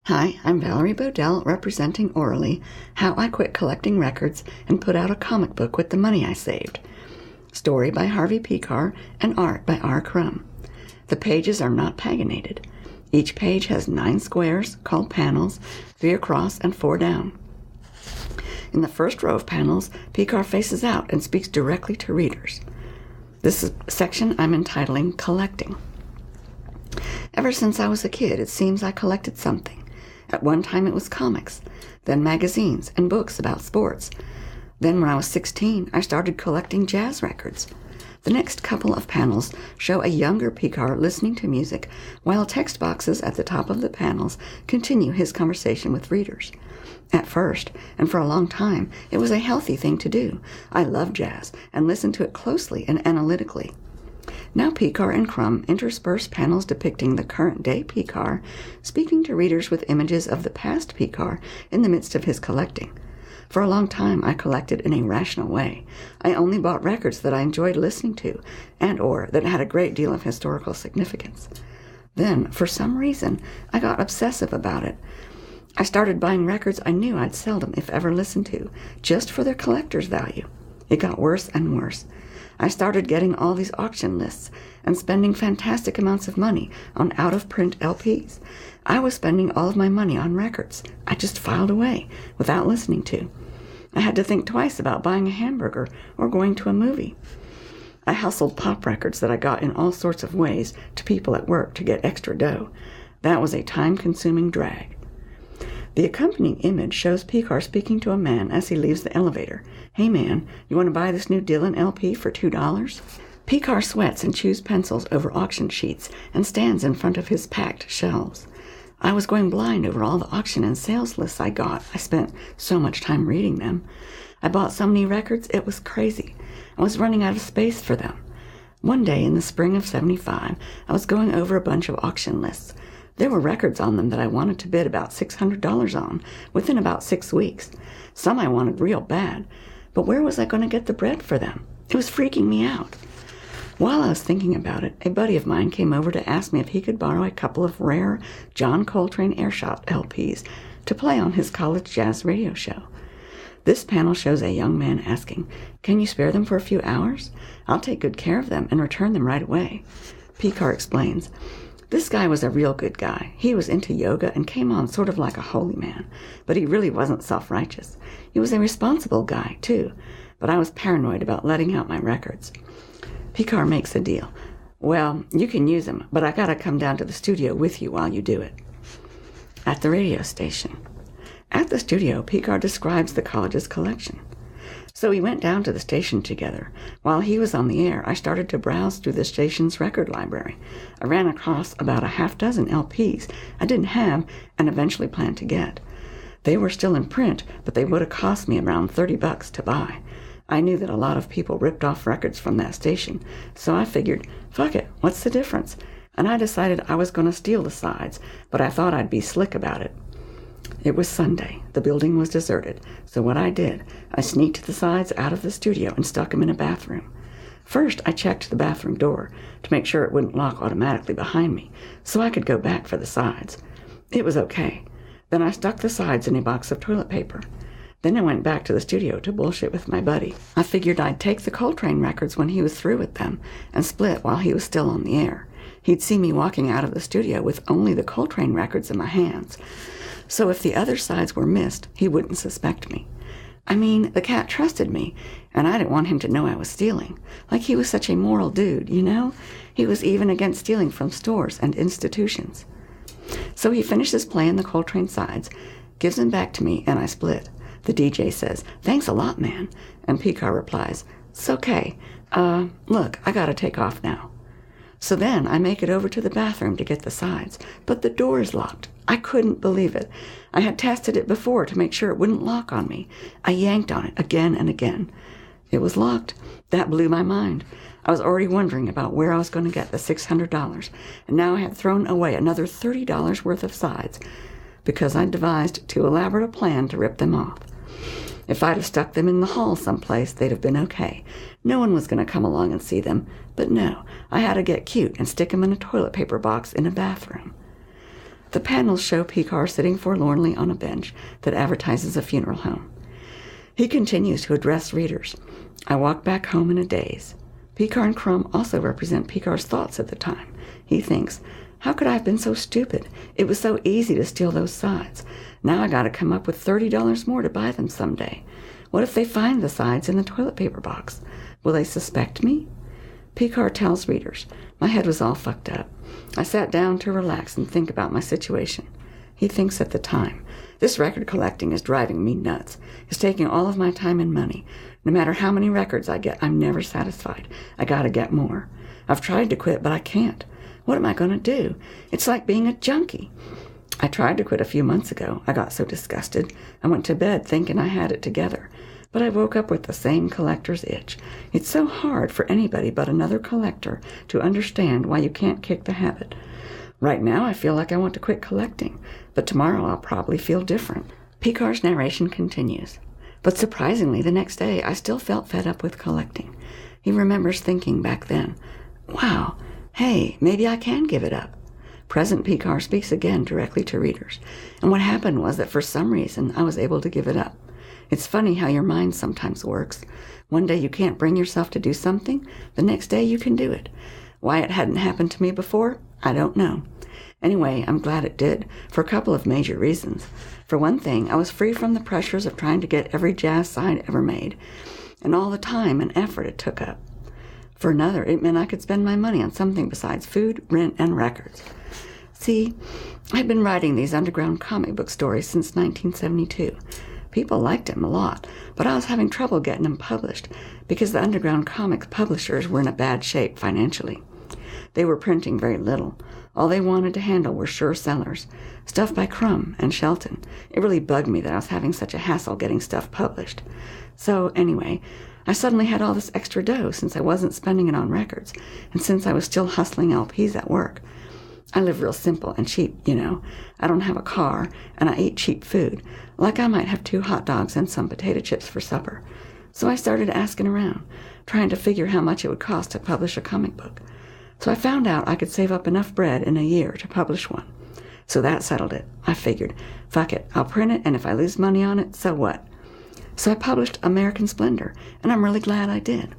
Hi, I'm Valerie Bodell, representing Orally, How I Quit Collecting Records and Put Out a Comic Book with the Money I Saved. Story by Harvey Pekar and art by R. Crum. The pages are not paginated. Each page has 9 squares, called panels, 3 across and 4 down. In the first row of panels, Pekar faces out and speaks directly to readers. This section I'm entitling Collecting. Ever since I was a kid, it seems I collected something. At one time it was comics, then magazines and books about sports. Then when I was 16, I started collecting jazz records. The next couple of panels show a younger Pekar listening to music, while text boxes at the top of the panels continue his conversation with readers. At first, and for a long time, it was a healthy thing to do. I loved jazz and listened to it closely and analytically. Now Pekar and Crum intersperse panels depicting the current-day Pekar, speaking to readers with images of the past Pekar in the midst of his collecting. For a long time, I collected in a rational way. I only bought records that I enjoyed listening to and/or that had a great deal of historical significance. Then, for some reason, I got obsessive about it. I started buying records I knew I'd seldom, if ever, listen to, just for their collector's value. It got worse and worse. I started getting all these auction lists and spending fantastic amounts of money on out-of-print LPs. I was spending all of my money on records I just filed away without listening to. I had to think twice about buying a hamburger or going to a movie. I hustled pop records that I got in all sorts of ways to people at work to get extra dough. That was a time-consuming drag. The accompanying image shows Pekar speaking to a man as he leaves the elevator. "Hey man, you want to buy this new Dylan LP for $2? Pekar sweats and chews pencils over auction sheets and stands in front of his packed shelves. I was going blind over all the auction and sales lists I got. I spent so much time reading them. I bought so many records, it was crazy. I was running out of space for them. One day in the spring of '75, I was going over a bunch of auction lists. There were records on them that I wanted to bid about $600 on within about 6 weeks. Some I wanted real bad, but where was I going to get the bread for them? It was freaking me out. While I was thinking about it, a buddy of mine came over to ask me if he could borrow a couple of rare John Coltrane Airshot LPs to play on his college jazz radio show. This panel shows a young man asking, "Can you spare them for a few hours? I'll take good care of them and return them right away." Pekar explains, "This guy was a real good guy. He was into yoga and came on sort of like a holy man, but he really wasn't self-righteous. He was a responsible guy, too, but I was paranoid about letting out my records." Pekar makes a deal. "Well, you can use them, but I gotta come down to the studio with you while you do it." At the radio station. At the studio, Pekar describes the college's collection. "So we went down to the station together. While he was on the air, I started to browse through the station's record library. I ran across about a half-dozen LPs I didn't have and eventually planned to get. They were still in print, but they would have cost me around $30 to buy. I knew that a lot of people ripped off records from that station, so I figured, fuck it, what's the difference? And I decided I was going to steal the sides, but I thought I'd be slick about it. It was Sunday. The building was deserted, so what I did, I sneaked the sides out of the studio and stuck them in a bathroom. First, I checked the bathroom door to make sure it wouldn't lock automatically behind me, so I could go back for the sides. It was okay. Then I stuck the sides in a box of toilet paper. Then I went back to the studio to bullshit with my buddy. I figured I'd take the Coltrane records when he was through with them and split while he was still on the air. He'd see me walking out of the studio with only the Coltrane records in my hands. So if the other sides were missed, he wouldn't suspect me. I mean, the cat trusted me, and I didn't want him to know I was stealing. Like he was such a moral dude, you know? He was even against stealing from stores and institutions. So he finishes playing the Coltrane sides, gives them back to me, and I split. The DJ says, "Thanks a lot, man." And Pekar replies, "It's okay. Look, I gotta take off now." So then I make it over to the bathroom to get the sides, but the door is locked. I couldn't believe it. I had tested it before to make sure it wouldn't lock on me. I yanked on it again and again. It was locked. That blew my mind. I was already wondering about where I was going to get the $600, and now I had thrown away another $30 worth of sides because I'd devised too elaborate a plan to rip them off. If I'd have stuck them in the hall someplace, they'd have been okay. No one was going to come along and see them. But no, I had to get cute and stick them in a toilet paper box in a bathroom. The panels show Picard sitting forlornly on a bench that advertises a funeral home. He continues to address readers. I walk back home in a daze. Picard and Crumb also represent Picard's thoughts at the time. He thinks, how could I have been so stupid? It was so easy to steal those sides. Now I gotta come up with $30 more to buy them someday. What if they find the sides in the toilet paper box? Will they suspect me? Picard tells readers, my head was all fucked up. I sat down to relax and think about my situation. He thinks at the time, this record collecting is driving me nuts. It's taking all of my time and money. No matter how many records I get, I'm never satisfied. I gotta get more. I've tried to quit, but I can't. What am I gonna do? It's like being a junkie. I tried to quit a few months ago. I got so disgusted. I went to bed thinking I had it together. But I woke up with the same collector's itch. It's so hard for anybody but another collector to understand why you can't kick the habit. Right now I feel like I want to quit collecting, but tomorrow I'll probably feel different. Picard's narration continues. But surprisingly, the next day I still felt fed up with collecting. He remembers thinking back then, wow, hey, maybe I can give it up. Present Picard speaks again directly to readers, and what happened was that for some reason I was able to give it up. It's funny how your mind sometimes works. One day you can't bring yourself to do something, the next day you can do it. Why it hadn't happened to me before, I don't know. Anyway, I'm glad it did, for a couple of major reasons. For one thing, I was free from the pressures of trying to get every jazz side ever made, and all the time and effort it took up. For another, it meant I could spend my money on something besides food, rent, and records. See, I'd been writing these underground comic book stories since 1972. People liked them a lot, but I was having trouble getting them published because the underground comics publishers were in a bad shape financially. They were printing very little. All they wanted to handle were sure sellers, stuff by Crumb and Shelton. It really bugged me that I was having such a hassle getting stuff published. So anyway, I suddenly had all this extra dough since I wasn't spending it on records, and since I was still hustling LPs at work. I live real simple and cheap, you know. I don't have a car, and I eat cheap food, like I might have 2 hot dogs and some potato chips for supper. So I started asking around, trying to figure how much it would cost to publish a comic book. So I found out I could save up enough bread in a year to publish one. So that settled it. I figured, fuck it, I'll print it, and if I lose money on it, so what? So I published American Splendor, and I'm really glad I did.